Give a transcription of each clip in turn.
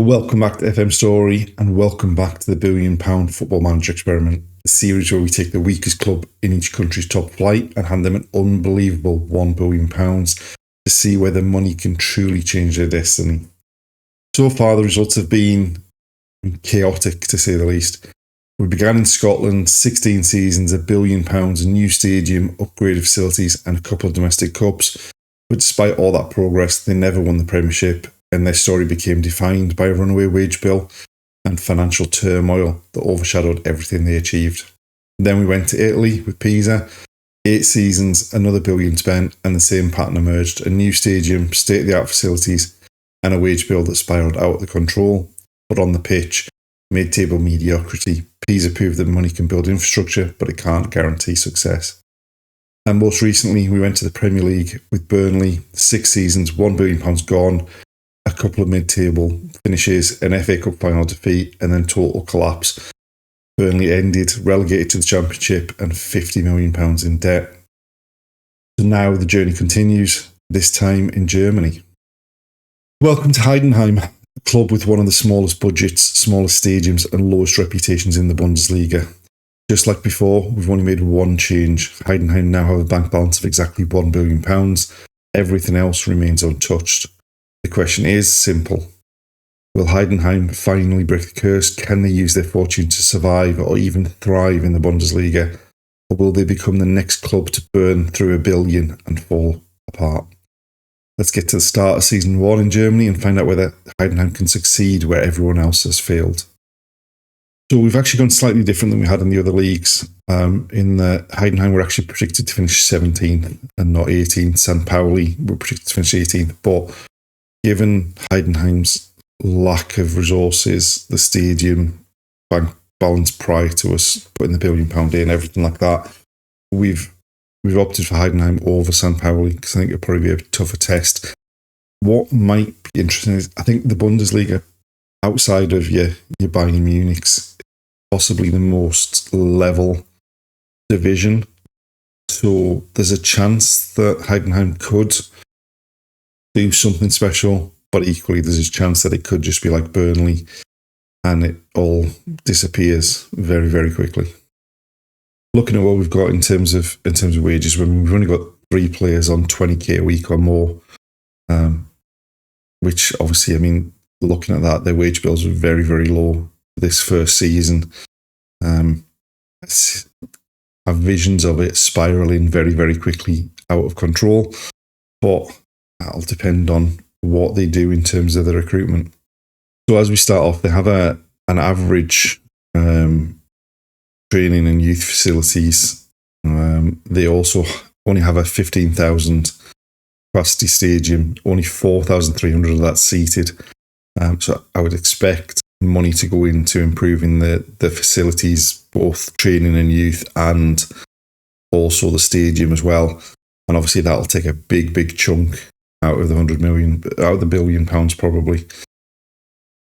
Welcome back to FM Story and welcome back to the £1 billion Football Manager Experiment, a series where we take the weakest club in each country's top flight and hand them an unbelievable £1 billion to see whether money can truly change their destiny. So far, the results have been chaotic, to say the least. We began in Scotland, 16 seasons, £1 billion, a new stadium, upgraded facilities and a couple of domestic cups. But despite all that progress, they never won the Premiership, and their story became defined by a runaway wage bill and financial turmoil that overshadowed everything they achieved. Then we went to Italy with Pisa. 8 seasons, another billion spent, and the same pattern emerged. A new stadium, state-of-the-art facilities, and a wage bill that spiralled out of the control. But on the pitch, mid-table mediocrity. Pisa proved that money can build infrastructure, but it can't guarantee success. And most recently, we went to the Premier League with Burnley. 6 seasons, £1 billion gone, a couple of mid-table finishes, an FA Cup final defeat, and then total collapse. Burnley ended relegated to the Championship and £50 million in debt. So now the journey continues, this time in Germany. Welcome to Heidenheim, a club with one of the smallest budgets, smallest stadiums and lowest reputations in the Bundesliga. Just like before, we've only made one change. Heidenheim now have a bank balance of exactly £1 billion. Everything else remains untouched. The question is simple. Will Heidenheim finally break the curse? Can they use their fortune to survive or even thrive in the Bundesliga? Or will they become the next club to burn through £1 billion and fall apart? Let's get to the start of season 1 in Germany and find out whether Heidenheim can succeed where everyone else has failed. So we've actually gone slightly different than we had in the other leagues. In the Heidenheim, we're actually predicted to finish 17th and not 18th. St. Pauli were predicted to finish 18th. But given Heidenheim's lack of resources, the stadium, bank balance prior to us putting the £1 billion in, everything like that, we've opted for Heidenheim over St. Pauli because I think it'll probably be a tougher test. What might be interesting is I think the Bundesliga, outside of your Bayern Munich's, possibly the most level division. So there's a chance that Heidenheim could do something special, but equally there's a chance that it could just be like Burnley and it all disappears very, very quickly. Looking at what we've got in terms of wages, we've only got 3 players on 20k a week or more, which obviously, I mean, looking at that, their wage bills are very, very low this first season. I have visions of it spiraling very, very quickly out of control, but that'll depend on what they do in terms of the recruitment. So as we start off, they have an average training and youth facilities. They also only have a 15,000 capacity stadium, only 4,300 of that seated. So I would expect money to go into improving the facilities, both training and youth, and also the stadium as well. And obviously that'll take a big, big chunk out of the £100 million, out of the £1 billion probably.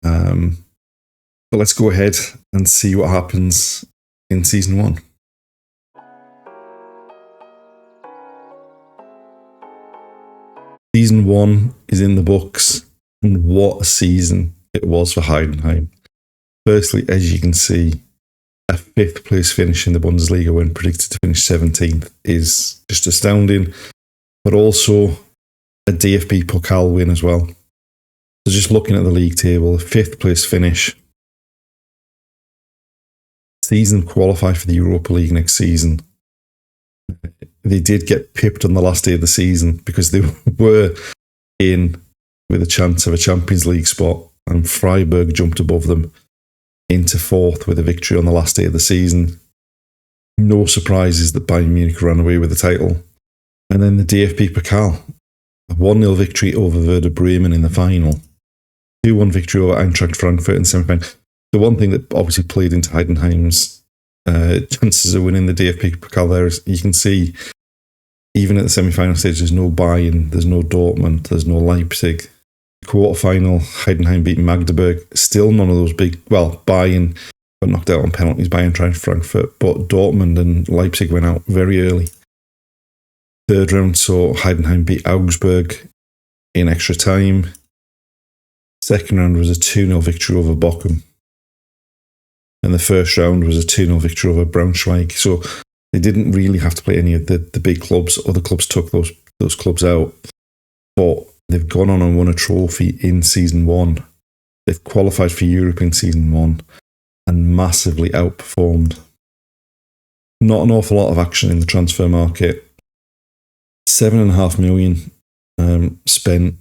But let's go ahead and see what happens in season 1. Season 1 is in the books, and what a season it was for Heidenheim. Firstly, as you can see, a 5th place finish in the Bundesliga when predicted to finish 17th is just astounding, but also a DFB Pokal win as well. So just looking at the league table, a 5th place finish. Season qualify for the Europa League next season. They did get pipped on the last day of the season because they were in with a chance of a Champions League spot, and Freiburg jumped above them into 4th with a victory on the last day of the season. No surprises that Bayern Munich ran away with the title. And then the DFB Pokal, a 1-0 victory over Werder Bremen in the final, 2-1 victory over Eintracht Frankfurt in the semi-final. The one thing that obviously played into Heidenheim's chances of winning the DFB Pokal there is you can see, even at the semi-final stage, there's no Bayern, there's no Dortmund, there's no Leipzig. Quarter-final, Heidenheim beat Magdeburg. Still none of those big, well, Bayern got knocked out on penalties by Eintracht Frankfurt, but Dortmund and Leipzig went out very early. Third round saw Heidenheim beat Augsburg in extra time. Second round was a 2-0 victory over Bochum. And the first round was a 2-0 victory over Braunschweig. So they didn't really have to play any of the big clubs. Other clubs took those clubs out. But they've gone on and won a trophy in season one. They've qualified for Europe in season one and massively outperformed. Not an awful lot of action in the transfer market. 7.5 million spent,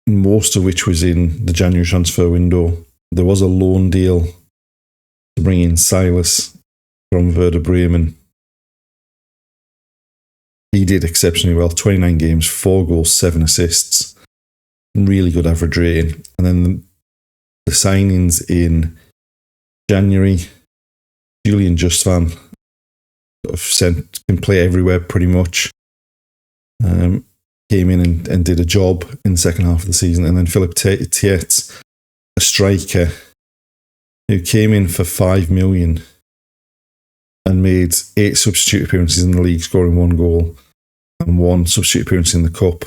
most of which was in the January transfer window. There was a loan deal to bring in Silas from Werder Bremen. He did exceptionally well, 29 games, 4 goals, 7 assists. Really good average rating. And then the signings in January, Julian Justvan can play everywhere pretty much. Came in and did a job in the second half of the season. And then Philip Tietz, a striker, who came in for 5 million and made 8 substitute appearances in the league, scoring 1 goal and 1 substitute appearance in the cup.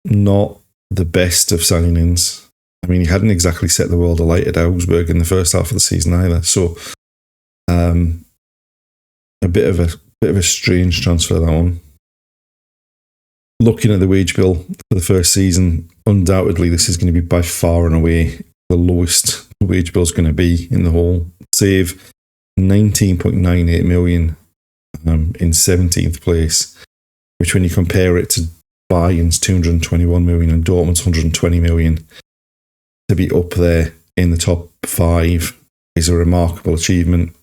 Not the best of signings. I mean, he hadn't exactly set the world alight at Augsburg in the first half of the season either. So, a bit of a strange transfer, that one. Looking at the wage bill for the first season, undoubtedly this is going to be by far and away the lowest the wage bill is going to be in the whole. Save 19.98 million in 17th place, which when you compare it to Bayern's 221 million and Dortmund's 120 million, to be up there in the top 5 is a remarkable achievement.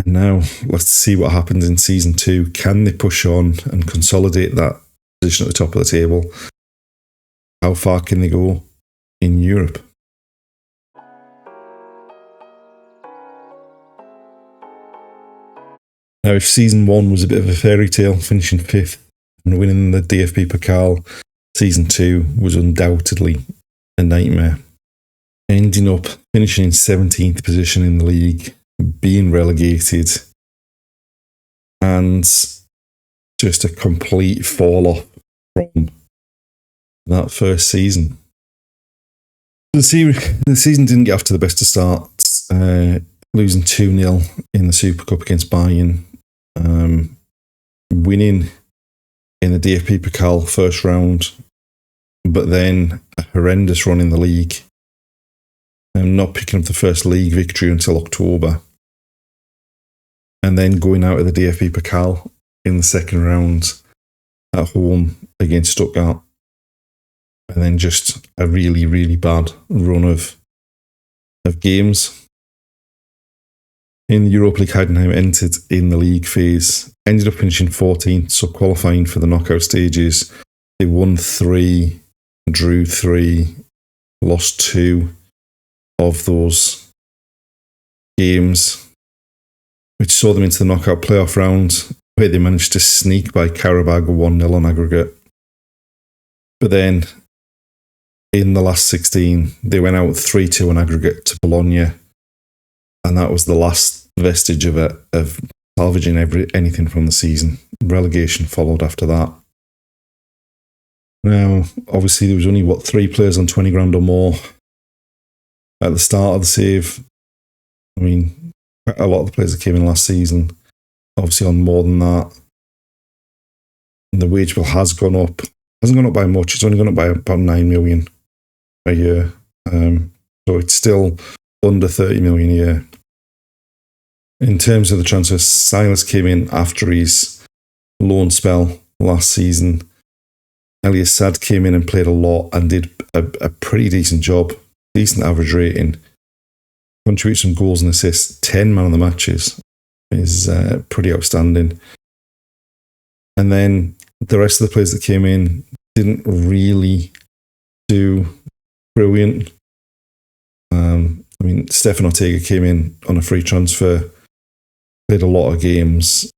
And now let's see what happens in season 2. Can they push on and consolidate that position at the top of the table? How far can they go in Europe? Now, if season 1 was a bit of a fairy tale, finishing 5th and winning the DFB Pokal, season 2 was undoubtedly a nightmare. Ending up finishing in 17th position in the league, being relegated, and just a complete fall off from that first season. The season didn't get off to the best of starts, losing 2-0 in the Super Cup against Bayern, winning in the DFB Pokal first round, but then a horrendous run in the league, and not picking up the first league victory until October, and then going out of the DFB Pokal in the second round at home against Stuttgart, and then just a really, really bad run of games. In the Europa League, Heidenheim entered in the league phase, ended up finishing 14th, so qualifying for the knockout stages. They won 3, drew 3, lost 2 of those games, which saw them into the knockout playoff round, where they managed to sneak by Karabag 1-0 on aggregate. But then, in the last 16, they went out 3-2 on aggregate to Bologna, and that was the last vestige of salvaging anything from the season. Relegation followed after that. Now, obviously, there was only, 3 players on 20 grand or more at the start of the save. I mean, a lot of the players that came in last season, obviously on more than that. And the wage bill has gone up. It hasn't gone up by much. It's only gone up by about 9 million a year. So it's still under 30 million a year. In terms of the transfer, Silas came in after his loan spell last season. Elias Sad came in and played a lot and did a pretty decent job. Decent average rating. Contributed some goals and assists. 10 man of the matches is pretty outstanding. And then the rest of the players that came in didn't really do brilliant. I mean, Stefan Ortega came in on a free transfer, played a lot of games,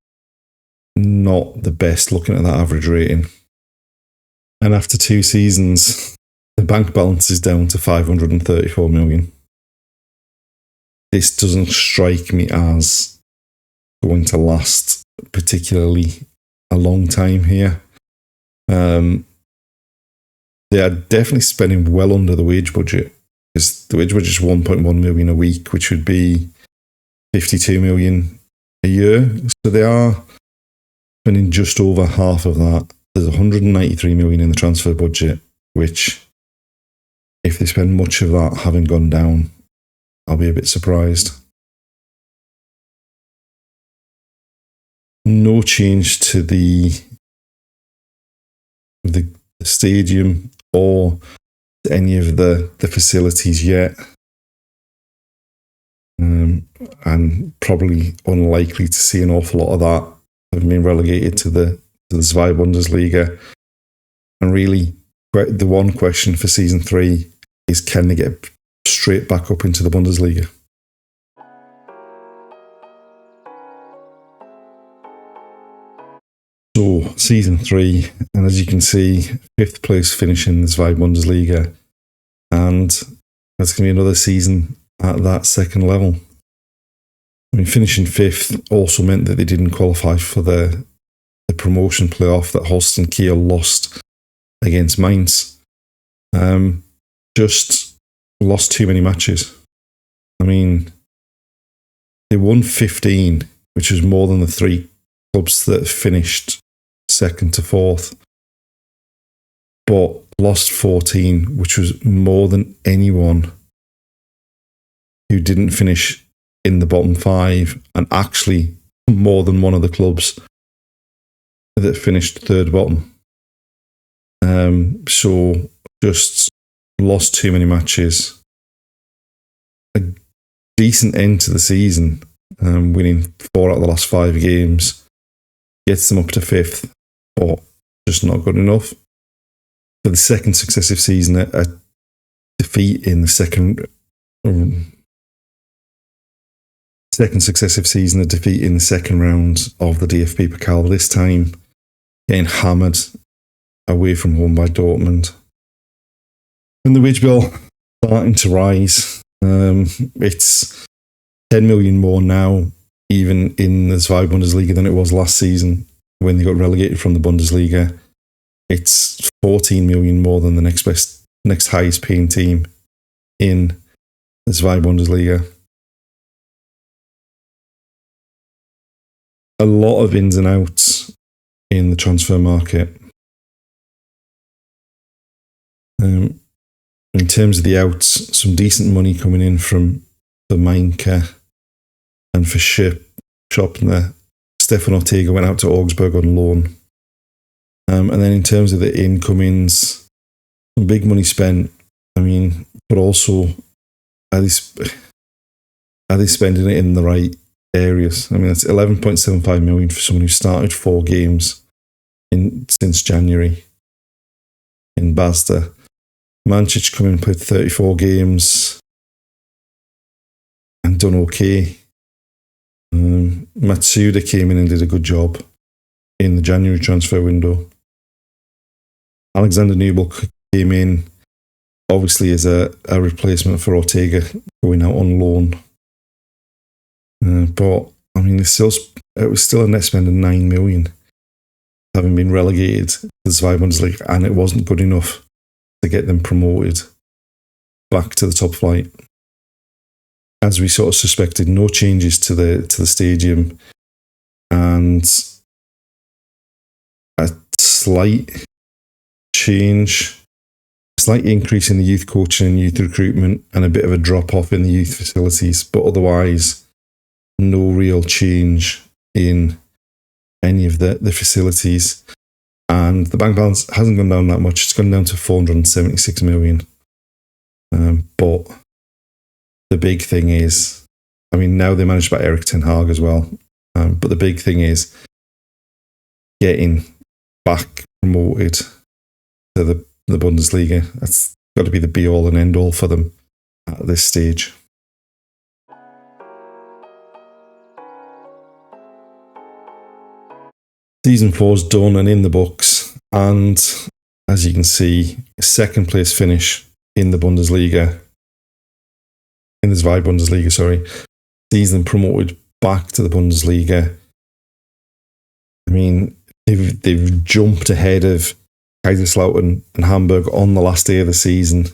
not the best looking at that average rating. And after 2 seasons, the bank balance is down to 534 million. This doesn't strike me as going to last particularly a long time here. They've they are definitely spending well under the wage budget. Because the wage budget is 1.1 million a week, which would be 52 million a year. So they are spending just over half of that. There's 193 million in the transfer budget, which, if they spend much of that having gone down, I'll be a bit surprised. No change to the stadium or any of the facilities yet. And probably unlikely to see an awful lot of that, having been relegated to the saga Bundesliga. And really, the one question for season 3 is, can they get straight back up into the Bundesliga? So, season 3, and as you can see, 5th place finish in the saga Bundesliga, and that's going to be another season at that second level. I mean, finishing 5th also meant that they didn't qualify for the promotion playoff that Holstein Kiel lost against Mainz. Just lost too many matches. I mean, they won 15, which was more than the 3 clubs that finished 2nd to 4th, but lost 14, which was more than anyone who didn't finish in the bottom 5, and actually more than one of the clubs that finished 3rd bottom. So just lost too many matches. A decent end to the season, winning 4 out of the last 5 games, gets them up to 5th, but just not good enough. For the second successive season, a defeat in the second round of the DFB Pokal, this time getting hammered away from home by Dortmund. And the wage bill starting to rise. It's 10 million more now, even in the saga Bundesliga, than it was last season when they got relegated from the Bundesliga. It's 14 million more than the next highest paying team in the saga Bundesliga. A lot of ins and outs in the transfer market. In terms of the outs, some decent money coming in for Mainke and for Schopner. Stefan Ortega went out to Augsburg on loan. And then in terms of the incomings, some big money spent. I mean, but also, are they spending it in the right areas? I mean, that's 11.75 million for someone who started 4 games since January in Basda. Mancic come in and played 34 games and done okay. Matsuda came in and did a good job in the January transfer window. Alexander Nubel came in, obviously, as a replacement for Ortega going out on loan. But, I mean, it was still a net spend of 9 million, having been relegated to the saga Bundesliga, and it wasn't good enough to get them promoted back to the top flight. As we sort of suspected, no changes to the stadium, and a slight increase in the youth coaching and youth recruitment, and a bit of a drop off in the youth facilities, but otherwise no real change in any of the facilities. And the bank balance hasn't gone down that much. It's gone down to 476 million. But the big thing is, I mean, now they're managed by Erik ten Hag as well. But the big thing is getting back promoted to the Bundesliga. That's got to be the be-all and end-all for them at this stage. Season 4's done and in the books, and as you can see, a 2nd place finish in the Bundesliga, in the saga Bundesliga, season promoted back to the Bundesliga. I mean, they've jumped ahead of Kaiserslautern and Hamburg on the last day of the season.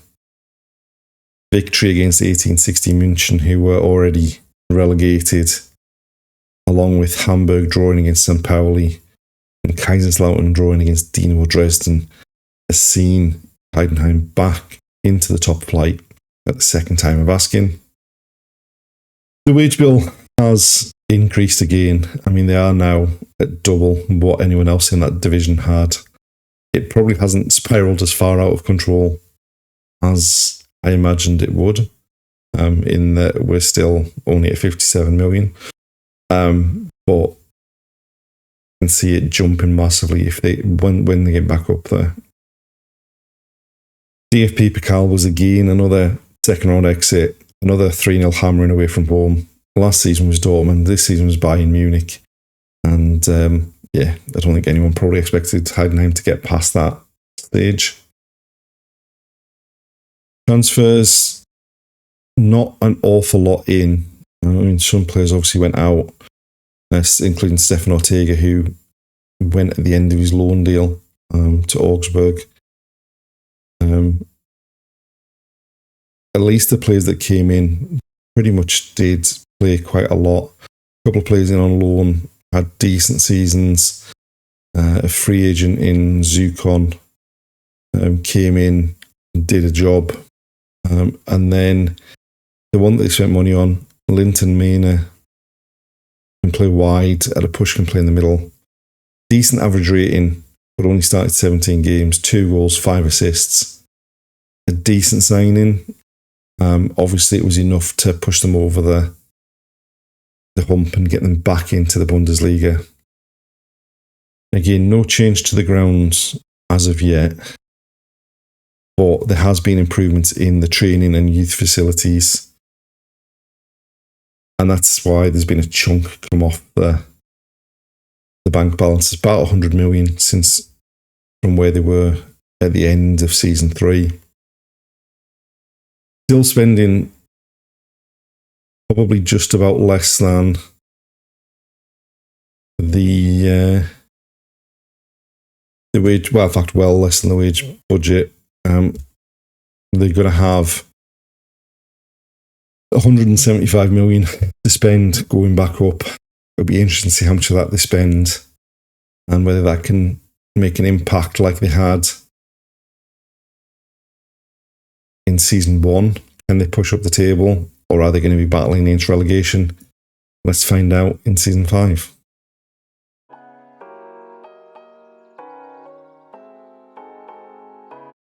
Victory against 1860 München, who were already relegated, along with Hamburg drawing against St. Pauli and Kaiserslautern drawing against Dynamo Dresden, has seen Heidenheim back into the top flight at the second time of asking. The wage bill has increased again. I mean, they are now at double what anyone else in that division had. It probably hasn't spiralled as far out of control as I imagined it would, in that we're still only at 57 million. But I can see it jumping massively when they get back up there. DFB Pokal was again another second round exit, another 3-0 hammering away from home. Last season was Dortmund, this season was Bayern Munich. And I don't think anyone probably expected Heidenheim to get past that stage. Transfers, not an awful lot in. I mean, some players obviously went out, including Stefan Ortega, who went at the end of his loan deal to Augsburg. At least the players that came in pretty much did play quite a lot. A couple of players in on loan had decent seasons. A free agent in Zukon came in, did a job. And then the one that they spent money on, Linton Mena, can play wide, at a push can play in the middle. Decent average rating, but only started 17 games, 2 goals, 5 assists. A decent signing. Obviously, it was enough to push them over the hump and get them back into the Bundesliga. Again, no change to the grounds as of yet, but there has been improvements in the training and youth facilities, and that's why there's been a chunk come off the bank balance. It's about 100 million from where they were at the end of season 3. Still spending probably just about less than the wage, well, in fact, well less than the wage budget. They're going to have 175 million to spend going back up. It'll be interesting to see how much of that they spend and whether that can make an impact like they had in season 1. Can they push up the table, or are they going to be battling against relegation? Let's find out in season 5.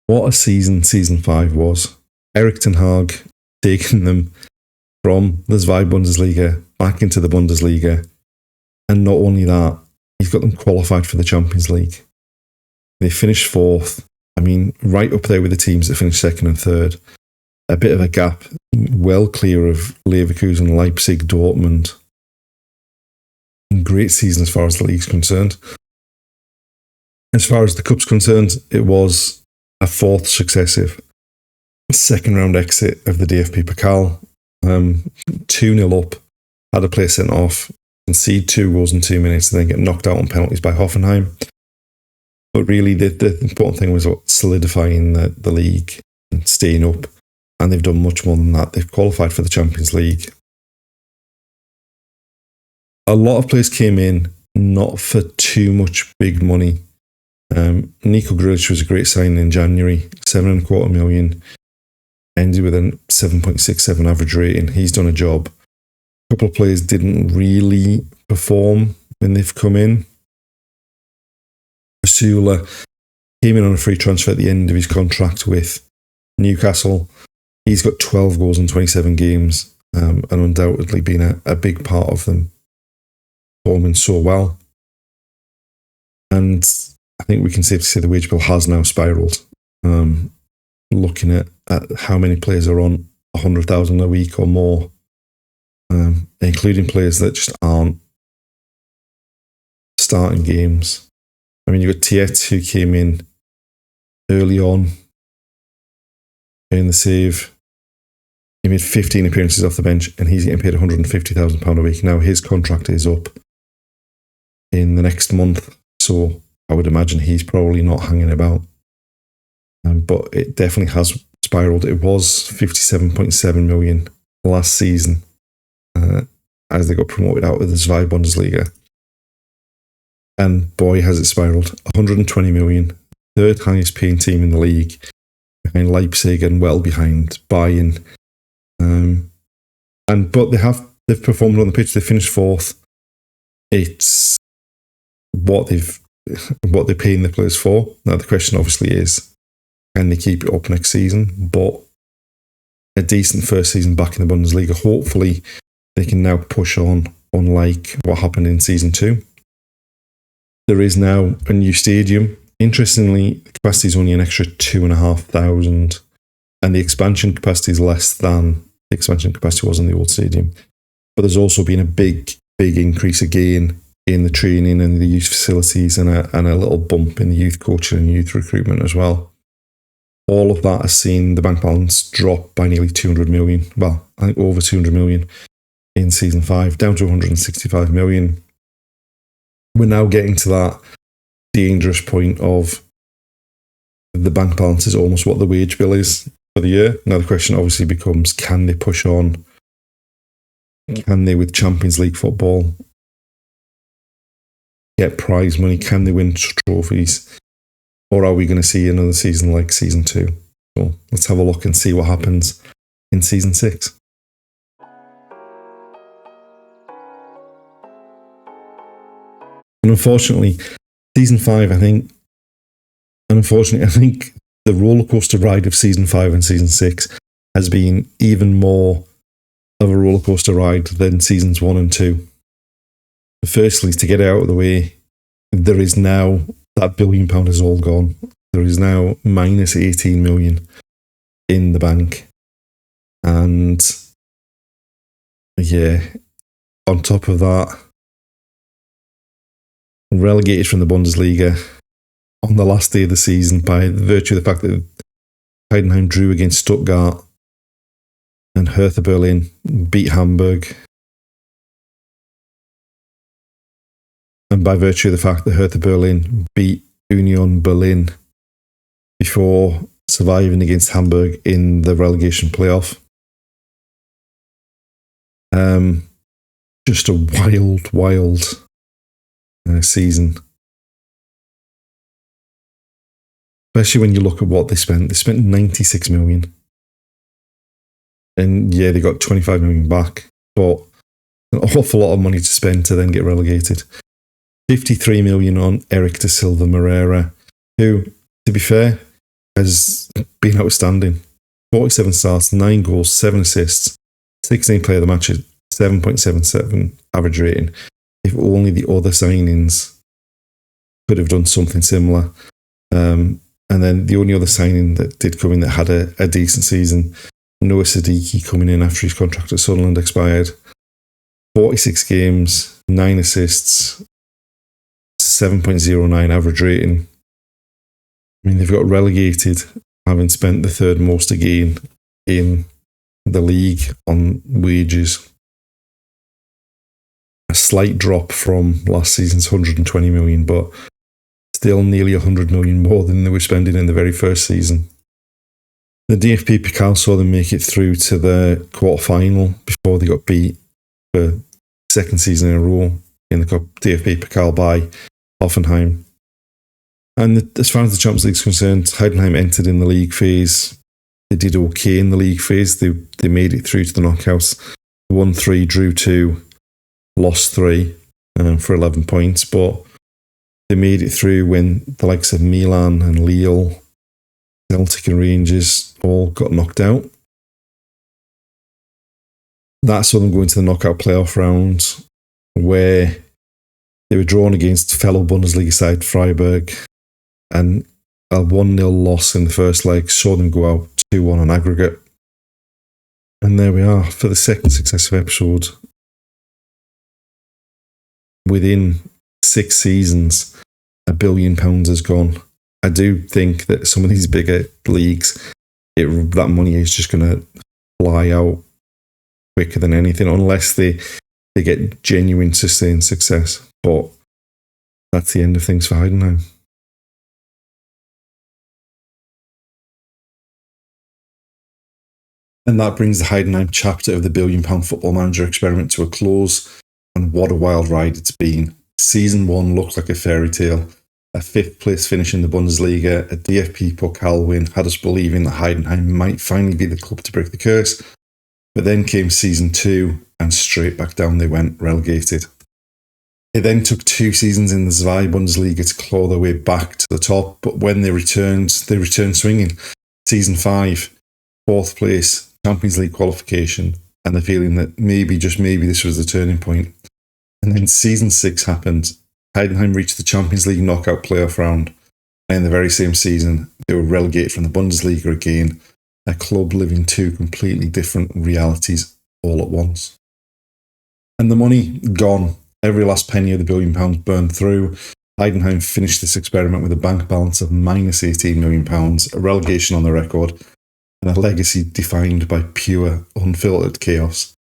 What a season 5 was. Erik ten Hag taking them from the Zwei Bundesliga back into the Bundesliga. And not only that, he's got them qualified for the Champions League. They finished 4th. I mean, right up there with the teams that finished 2nd and 3rd. A bit of a gap, well clear of Leverkusen, Leipzig, Dortmund. Great season as far as the league's concerned. As far as the cup's concerned, it was a 4th successive second round exit of the DFB Pokal. 2-0 up, had a player sent off, concede 2 goals in 2 minutes, and then get knocked out on penalties by Hoffenheim. But really, the important thing was solidifying the league and staying up. And they've done much more than that. They've qualified for the Champions League. A lot of players came in not for too much big money. Nico Grilic was a great signing in January, 7.25 million. Ended with a 7.67 average rating. He's done a job. A couple of players didn't really perform when they've come in. Basula came in on a free transfer at the end of his contract with Newcastle. He's got 12 goals in 27 games, and undoubtedly been a big part of them performing so well. And I think we can safely say the wage bill has now spiralled. Looking at how many players are on 100,000 a week or more, including players that just aren't starting games. I mean, you've got Tietz, who came in early on in the save. He made 15 appearances off the bench, and he's getting paid £150,000 a week. Now, his contract is up in the next month, so I would imagine he's probably not hanging about but it definitely has spiraled. It was 57.7 million last season as they got promoted out of the Zwei Bundesliga. And boy, has it spiraled. 120 million, third highest paying team in the league, behind Leipzig and well behind Bayern. But they've performed on the pitch. They finished fourth. It's what they're paying the players for. Now the question obviously is, can they keep it up next season? But a decent first season back in the Bundesliga. Hopefully they can now push on, unlike what happened in season 2. There is now a new stadium. Interestingly, the capacity is only an extra 2,500, and the expansion capacity is less than the expansion capacity was in the old stadium. But there's also been a big increase again in the training and the youth facilities, and a little bump in the youth coaching and youth recruitment as well. All of that has seen the bank balance drop by nearly 200 million. Well, I think over 200 million in season 5, down to 165 million. We're now getting to that dangerous point of the bank balance is almost what the wage bill is for the year. Now the question obviously becomes, can they push on? Can they, with Champions League football, get prize money? Can they win trophies? Or are we going to see another season like season 2? So let's have a look and see what happens in season 6. And unfortunately, season 5, I think the rollercoaster ride of season 5 and season 6 has been even more of a rollercoaster ride than seasons 1 and 2. Firstly, to get it out of the way, there is now, that £1 billion is all gone. There is now minus 18 million in the bank. And yeah, on top of that, relegated from the Bundesliga on the last day of the season by virtue of the fact that Heidenheim drew against Stuttgart and Hertha Berlin beat Hamburg. And by virtue of the fact that Hertha Berlin beat Union Berlin before surviving against Hamburg in the relegation playoff. Just a wild season. Especially when you look at what they spent. They spent 96 million. And yeah, they got 25 million back, but an awful lot of money to spend to then get relegated. 53 million on Eric da Silva Moreira, who, to be fair, has been outstanding. 47 starts, 9 goals, 7 assists, 16 player of the match, 7.77 average rating. If only the other signings could have done something similar. And then the only other signing that did come in that had a decent season, Noah Sadiki coming in after his contract at Sunderland expired. 46 games, 9 assists, 7.09 average rating. I mean, they've got relegated, having spent the third most again in the league on wages. A slight drop from last season's 120 million, but still nearly 100 million more than they were spending in the very first season. The DFB Pokal saw them make it through to the quarter-final before they got beat for second season in a row in the DFB Pokal by Hoffenheim. And as far as the Champions League is concerned, Heidenheim entered in the league phase. They did okay in the league phase. They made it through to the knockouts. Won 3, drew 2, lost 3 for 11 points. But they made it through when the likes of Milan and Lille, Celtic and Rangers all got knocked out. That saw them go into the knockout playoff round, where they were drawn against fellow Bundesliga side Freiburg, and a 1-0 loss in the first leg saw them go out 2-1 on aggregate. And there we are for the second successive episode. Within 6 seasons, £1 billion has gone. I do think that some of these bigger leagues, that money is just going to fly out quicker than anything, unless they get genuine sustained success. But that's the end of things for Heidenheim. And that brings the Heidenheim chapter of the £1 billion football manager experiment to a close. And what a wild ride it's been. Season 1 looked like a fairy tale. A 5th place finish in the Bundesliga, a DFP Pokal win had us believing that Heidenheim might finally be the club to break the curse. But then came Season 2, and straight back down they went, relegated. It then took 2 seasons in the Bundesliga to claw their way back to the top, but when they returned swinging. Season 5, 4th place, Champions League qualification, and the feeling that maybe, just maybe, this was the turning point. And then Season 6 happened. Heidenheim reached the Champions League knockout playoff round, and in the very same season, they were relegated from the Bundesliga again, a club living 2 completely different realities all at once. And the money, gone. Every last penny of the £1 billion burned through. Heidenheim finished this experiment with a bank balance of minus £18 million, a relegation on the record, and a legacy defined by pure, unfiltered chaos.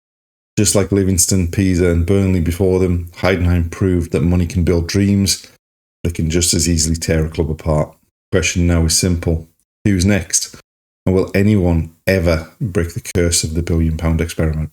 Just like Livingston, Pisa and Burnley before them, Heidenheim proved that money can build dreams, but it can just as easily tear a club apart. The question now is simple. Who's next? And will anyone ever break the curse of the £1 billion experiment?